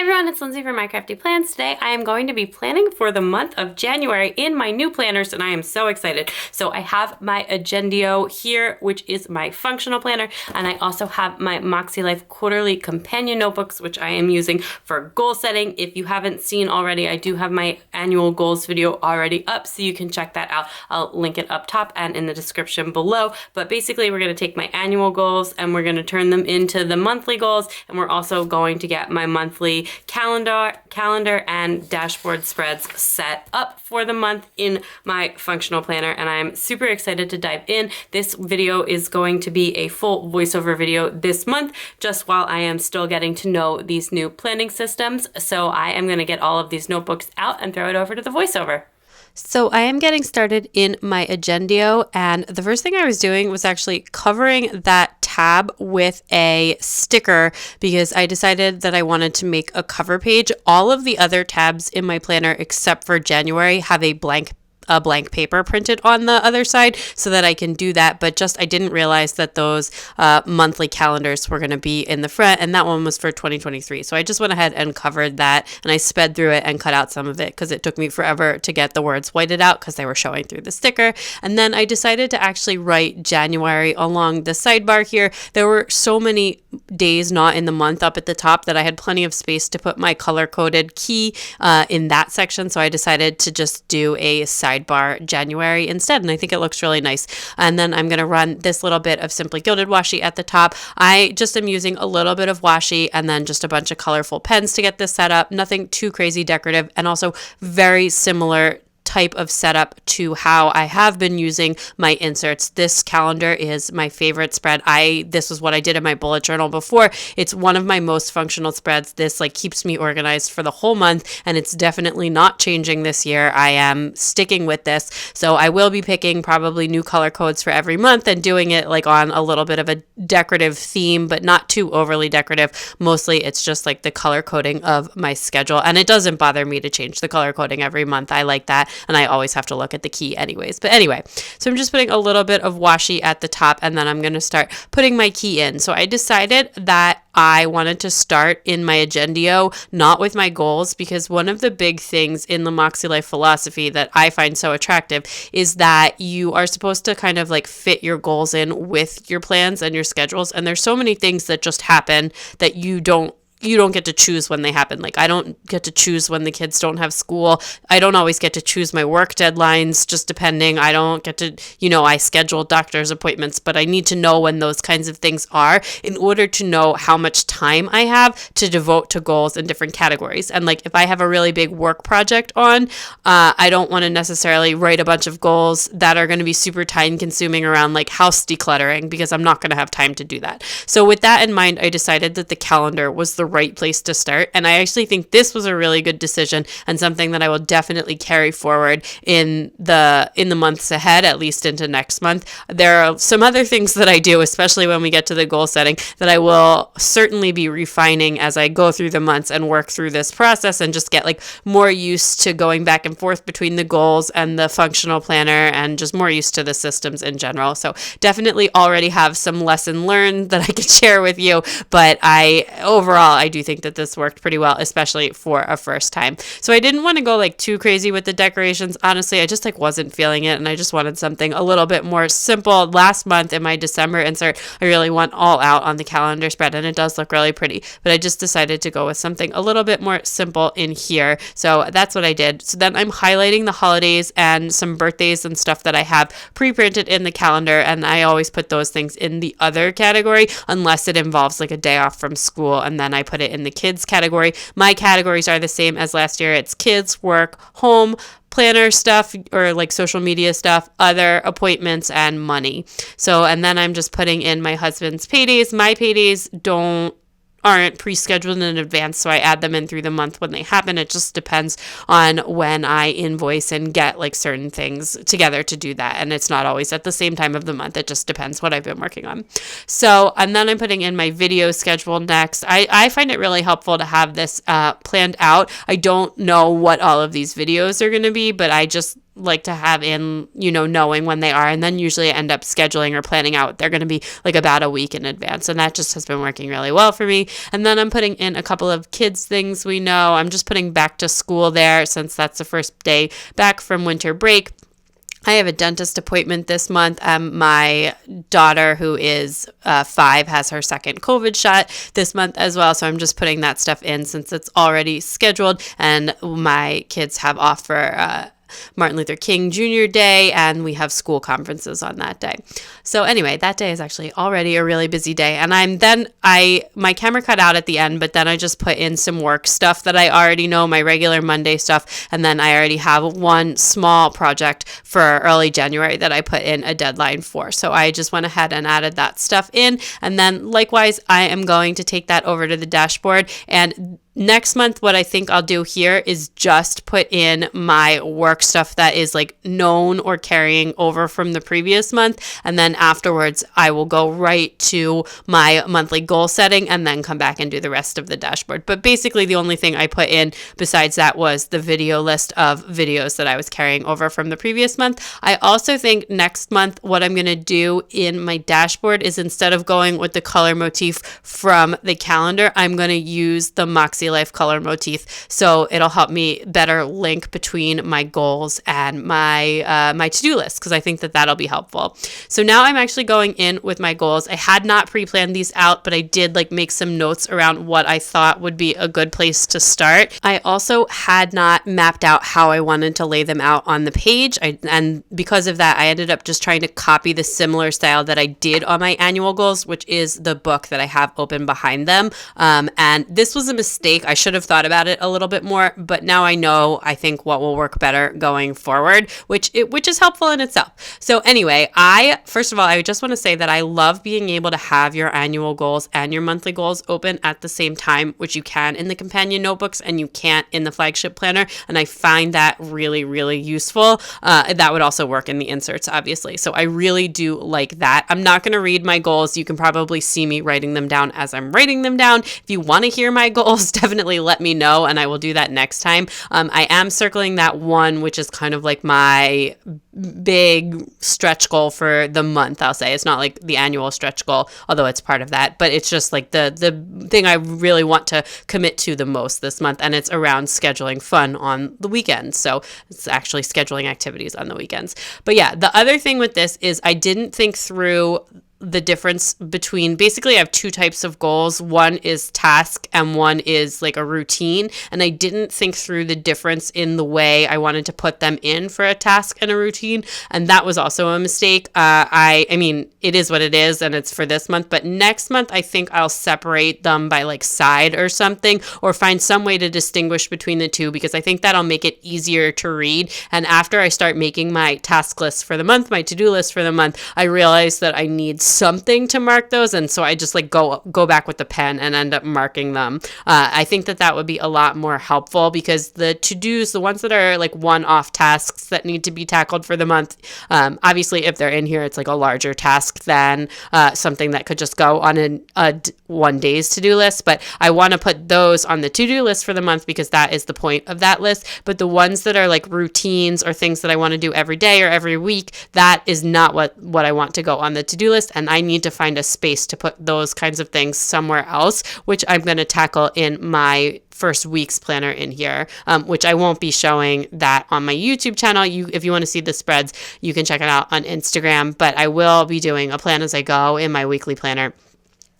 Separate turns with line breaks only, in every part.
everyone, it's Lindsay from My Crafty Plans. Today I am going to be planning for the month of January in my new planners, and I am so excited. So I have my Agendio here, which is my functional planner, and I also have my MakseLife quarterly companion notebooks, which I am using for goal setting. If you haven't seen already, I do have my annual goals video already up, so you can check that out. I'll link it up top and in the description below. But basically, we're going to take my annual goals and we're going to turn them into the monthly goals, and we're also going to get my monthly calendar and dashboard spreads set up for the month in my functional planner, and I'm super excited to dive in. This video is going to be a full voiceover video this month, just while I am still getting to know these new planning systems. So I am going to get all of these notebooks out and throw it over to the voiceover. So I am getting started in my Agendio, and the first thing I was doing was actually covering that tab with a sticker because I decided that I wanted to make a cover page. All of the other tabs in my planner except for January have a blank paper printed on the other side so that I can do that, but I didn't realize that those monthly calendars were going to be in the front, and that one was for 2023. So I just went ahead and covered that, and I sped through it and cut out some of it because it took me forever to get the words whited out because they were showing through the sticker. And then I decided to actually write January along the sidebar here. There were so many days not in the month up at the top that I had plenty of space to put my color-coded key in that section, so I decided to just do a sidebar January instead, and I think it looks really nice. And then I'm going to run this little bit of Simply Gilded washi at the top. I just am using a little bit of washi and then just a bunch of colorful pens to get this set up. Nothing too crazy decorative, and also very similar type of setup to how I have been using my inserts. This calendar is my favorite spread. This was what I did in my bullet journal before. It's one of my most functional spreads. This keeps me organized for the whole month, and it's definitely not changing this year. I am sticking with this. So I will be picking probably new color codes for every month and doing it on a little bit of a decorative theme, but not too overly decorative. Mostly it's just the color coding of my schedule, and it doesn't bother me to change the color coding every month. I like that. And I always have to look at the key anyways. But anyway, so I'm just putting a little bit of washi at the top, and then I'm going to start putting my key in. So I decided that I wanted to start in my Agendio, not with my goals, because one of the big things in the MakseLife philosophy that I find so attractive is that you are supposed to kind of fit your goals in with your plans and your schedules. And there's so many things that just happen that you don't get to choose when they happen. I don't get to choose when the kids don't have school. I don't always get to choose my work deadlines, just depending. I don't get to, I schedule doctor's appointments, but I need to know when those kinds of things are in order to know how much time I have to devote to goals in different categories. And if I have a really big work project on, I don't want to necessarily write a bunch of goals that are going to be super time consuming around house decluttering, because I'm not going to have time to do that. So with that in mind, I decided that the calendar was the right place to start, and I actually think this was a really good decision and something that I will definitely carry forward in the months ahead, at least into next month. There are some other things that I do, especially when we get to the goal setting, that I will certainly be refining as I go through the months and work through this process and just get more used to going back and forth between the goals and the functional planner, and just more used to the systems in general. So definitely already have some lesson learned that I could share with you, but overall I do think that this worked pretty well, especially for a first time. So I didn't want to go too crazy with the decorations. Honestly, I just wasn't feeling it, and I just wanted something a little bit more simple. Last month in my December insert, I really went all out on the calendar spread, and it does look really pretty, but I just decided to go with something a little bit more simple in here. So that's what I did. So then I'm highlighting the holidays and some birthdays and stuff that I have pre-printed in the calendar, and I always put those things in the other category unless it involves a day off from school, and then I put it in the kids category. My categories are the same as last year. It's kids, work, home, planner stuff, or social media stuff, other appointments, and money. So, and then I'm just putting in my husband's paydays. My paydays aren't pre-scheduled in advance, so I add them in through the month when they happen. It just depends on when I invoice and get certain things together to do that, and it's not always at the same time of the month. It just depends what I've been working on. So, and then I'm putting in my video schedule next. I find it really helpful to have this planned out. I don't know what all of these videos are going to be, but I just like to have in, knowing when they are. And then usually I end up scheduling or planning out. They're going to be like about a week in advance. And that just has been working really well for me. And then I'm putting in a couple of kids things we know. I'm just putting back to school there since that's the first day back from winter break. I have a dentist appointment this month. My daughter, who is 5, has her second COVID shot this month as well. So I'm just putting that stuff in since it's already scheduled. And my kids have off for Martin Luther King Jr. Day, and we have school conferences on that day. So anyway, that day is actually already a really busy day. And my camera cut out at the end, but then I just put in some work stuff that I already know, my regular Monday stuff. And then I already have one small project for early January that I put in a deadline for. So I just went ahead and added that stuff in. And then likewise, I am going to take that over to the dashboard. And next month, what I think I'll do here is just put in my work stuff that is like known or carrying over from the previous month. And then afterwards, I will go right to my monthly goal setting and then come back and do the rest of the dashboard. But basically, the only thing I put in besides that was the video list of videos that I was carrying over from the previous month. I also think next month, what I'm going to do in my dashboard is instead of going with the color motif from the calendar, I'm going to use the MakseLife color motif. So it'll help me better link between my goals and my to-do list, because I think that that'll be helpful. So now I'm actually going in with my goals. I had not pre-planned these out, but I did make some notes around what I thought would be a good place to start. I also had not mapped out how I wanted to lay them out on the page. And because of that, I ended up just trying to copy the similar style that I did on my annual goals, which is the book that I have open behind them. And this was a mistake. I should have thought about it a little bit more, but now I know, I think, what will work better going forward, which is helpful in itself. So anyway, first of all, I just want to say that I love being able to have your annual goals and your monthly goals open at the same time, which you can in the companion notebooks and you can't in the flagship planner. And I find that really, really useful. That would also work in the inserts, obviously. So I really do like that. I'm not going to read my goals. You can probably see me writing them down as I'm writing them down. If you want to hear my goals, definitely let me know and I will do that next time. I am circling that one, which is kind of like my big stretch goal for the month, I'll say. It's not like the annual stretch goal, although it's part of that, but it's just like the thing I really want to commit to the most this month, and it's around scheduling fun on the weekends. So it's actually scheduling activities on the weekends. But yeah, the other thing with this is I didn't think through the difference between, basically I have two types of goals. One is task and one is like a routine. And I didn't think through the difference in the way I wanted to put them in for a task and a routine. And that was also a mistake. I mean, it is what it is and it's for this month, but next month I think I'll separate them by like side or something, or find some way to distinguish between the two, because I think that'll make it easier to read. And after I start making my task list for the month, my to-do list for the month, I realized that I need something to mark those, and so I just like go back with the pen and end up marking them. I think that would be a lot more helpful, because the to-dos, the ones that are like one-off tasks that need to be tackled for the month, obviously if they're in here, it's like a larger task than something that could just go on a one day's to-do list. But I want to put those on the to-do list for the month, because that is the point of that list. But the ones that are like routines or things that I want to do every day or every week, that is not what I want to go on the to-do list. And I need to find a space to put those kinds of things somewhere else, which I'm going to tackle in my first week's planner in here, which I won't be showing that on my YouTube channel. If you want to see the spreads, you can check it out on Instagram, but I will be doing a plan as I go in my weekly planner,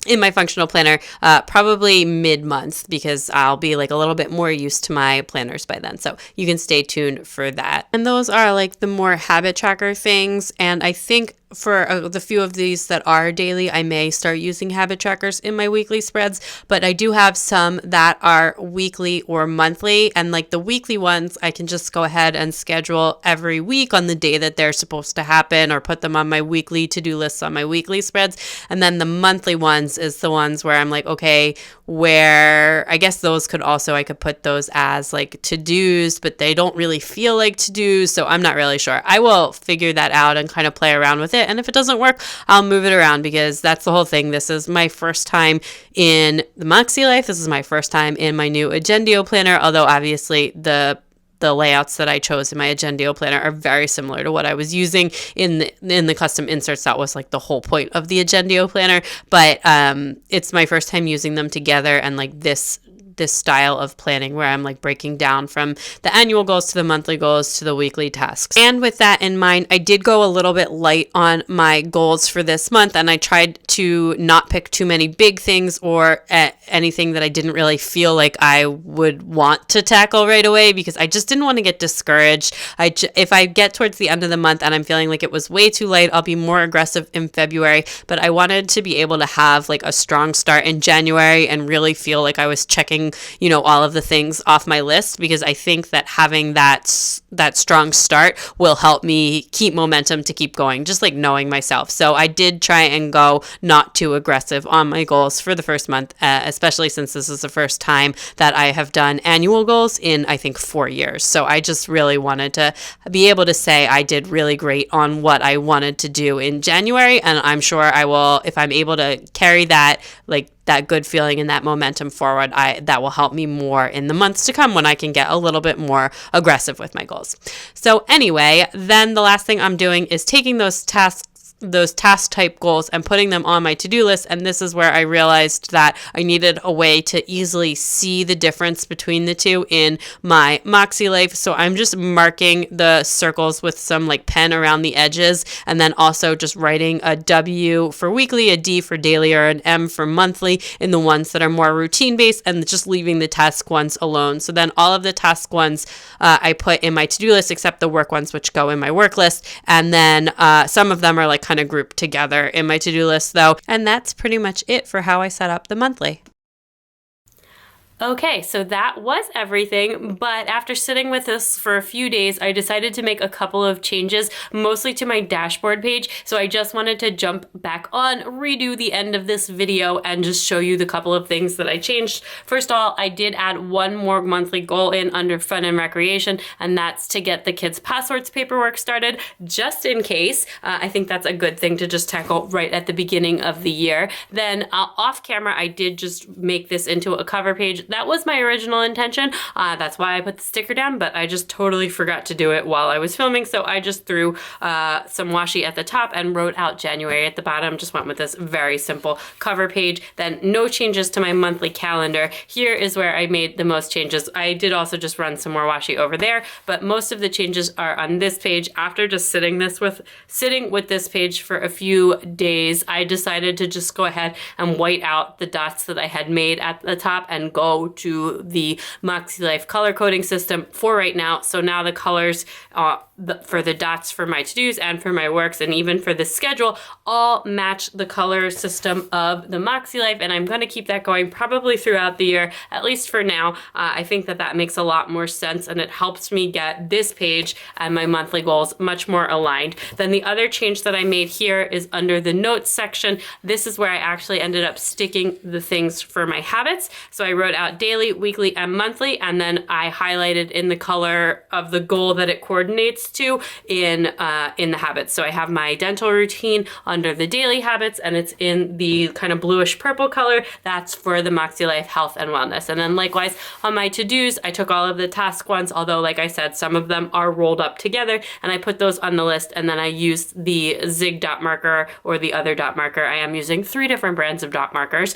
in my functional planner, probably mid-month, because I'll be like a little bit more used to my planners by then. So you can stay tuned for that. And those are like the more habit tracker things. And I think for the few of these that are daily, I may start using habit trackers in my weekly spreads, but I do have some that are weekly or monthly, and like the weekly ones, I can just go ahead and schedule every week on the day that they're supposed to happen, or put them on my weekly to-do lists on my weekly spreads. And then the monthly ones is the ones where I'm like, okay, where I guess those could also, I could put those as like to-dos, but they don't really feel like to-dos, so I'm not really sure. I will figure that out and kind of play around with it. And if it doesn't work, I'll move it around, because that's the whole thing. This is my first time in the MakseLife. This is my first time in my new Agendio Planner, although obviously the the layouts that I chose in my Agendio Planner are very similar to what I was using in the custom inserts. That was like the whole point of the Agendio Planner, but it's my first time using them together, and like this style of planning where I'm like breaking down from the annual goals to the monthly goals to the weekly tasks. And with that in mind, I did go a little bit light on my goals for this month, and I tried to not pick too many big things or anything that I didn't really feel like I would want to tackle right away, because I just didn't want to get discouraged. If I get towards the end of the month and I'm feeling like it was way too light, I'll be more aggressive in February, but I wanted to be able to have like a strong start in January and really feel like I was checking, you know, all of the things off my list, because I think that having that strong start will help me keep momentum to keep going, just like knowing myself. So I did try and go not too aggressive on my goals for the first month, especially since this is the first time that I have done annual goals in, I think, 4 years. So I just really wanted to be able to say I did really great on what I wanted to do in January, and I'm sure I will, if I'm able to carry that, like that good feeling and that momentum forward, that will help me more in the months to come when I can get a little bit more aggressive with my goals. So anyway, then the last thing I'm doing is taking those task type goals and putting them on my to-do list. And this is where I realized that I needed a way to easily see the difference between the two in my MakseLife. So I'm just marking the circles with some like pen around the edges, and then also just writing a W for weekly, a D for daily, or an M for monthly in the ones that are more routine based, and just leaving the task ones alone. So then all of the task ones I put in my to-do list, except the work ones, which go in my work list. And then some of them are like kind of grouped together in my to-do list though. And that's pretty much it for how I set up the monthly. Okay, so that was everything, but after sitting with this for a few days, I decided to make a couple of changes, mostly to my dashboard page. So I just wanted to jump back on, redo the end of this video, and just show you the couple of things that I changed. First of all, I did add one more monthly goal in under fun and recreation, and that's to get the kids' passwords paperwork started, just in case. I think that's a good thing to just tackle right at the beginning of the year. Then off camera, I did just make this into a cover page. That was my original intention. That's why I put the sticker down, but I just totally forgot to do it while I was filming. So I just threw some washi at the top and wrote out January at the bottom. Just went with this very simple cover page. Then no changes to my monthly calendar. Here is where I made the most changes. I did also just run some more washi over there, but most of the changes are on this page. After just sitting with this page for a few days, I decided to just go ahead and white out the dots that I had made at the top and go to the MakseLife color coding system for right now. So now the colors for the dots for my to-dos and for my works, and even for the schedule, all match the color system of the MakseLife, and I'm going to keep that going probably throughout the year, at least for now. I think that makes a lot more sense, and it helps me get this page and my monthly goals much more aligned. Then the other change that I made here is under the notes section. This is where I actually ended up sticking the things for my habits. So I wrote out daily, weekly, and monthly, and then I highlighted in the color of the goal that it coordinates to in the habits. So I have my dental routine under the daily habits, and it's in the kind of bluish purple color. That's for the MakseLife health and wellness. And then likewise on my to-dos, I took all of the task ones, although like I said, some of them are rolled up together, and I put those on the list, and then I used the Zig dot marker or the other dot marker. I am using 3 different brands of dot markers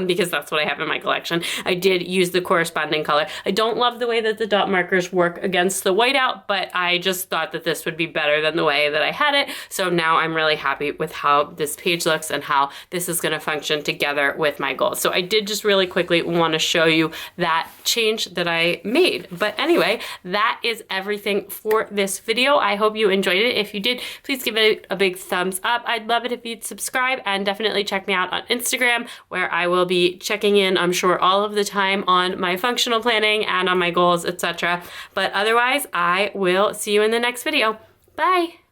because that's what I have in my collection. I did use the corresponding color. I don't love the way that the dot markers work against the whiteout, but I just thought that this would be better than the way that I had it. So now I'm really happy with how this page looks and how this is going to function together with my goals. So I did just really quickly want to show you that change that I made. But anyway, that is everything for this video. I hope you enjoyed it. If you did, please give it a big thumbs up. I'd love it if you'd subscribe, and definitely check me out on Instagram, where I will be checking in, I'm sure, all of the time on my functional planning and on my goals, etc. But otherwise, I will see you in the next video. Bye!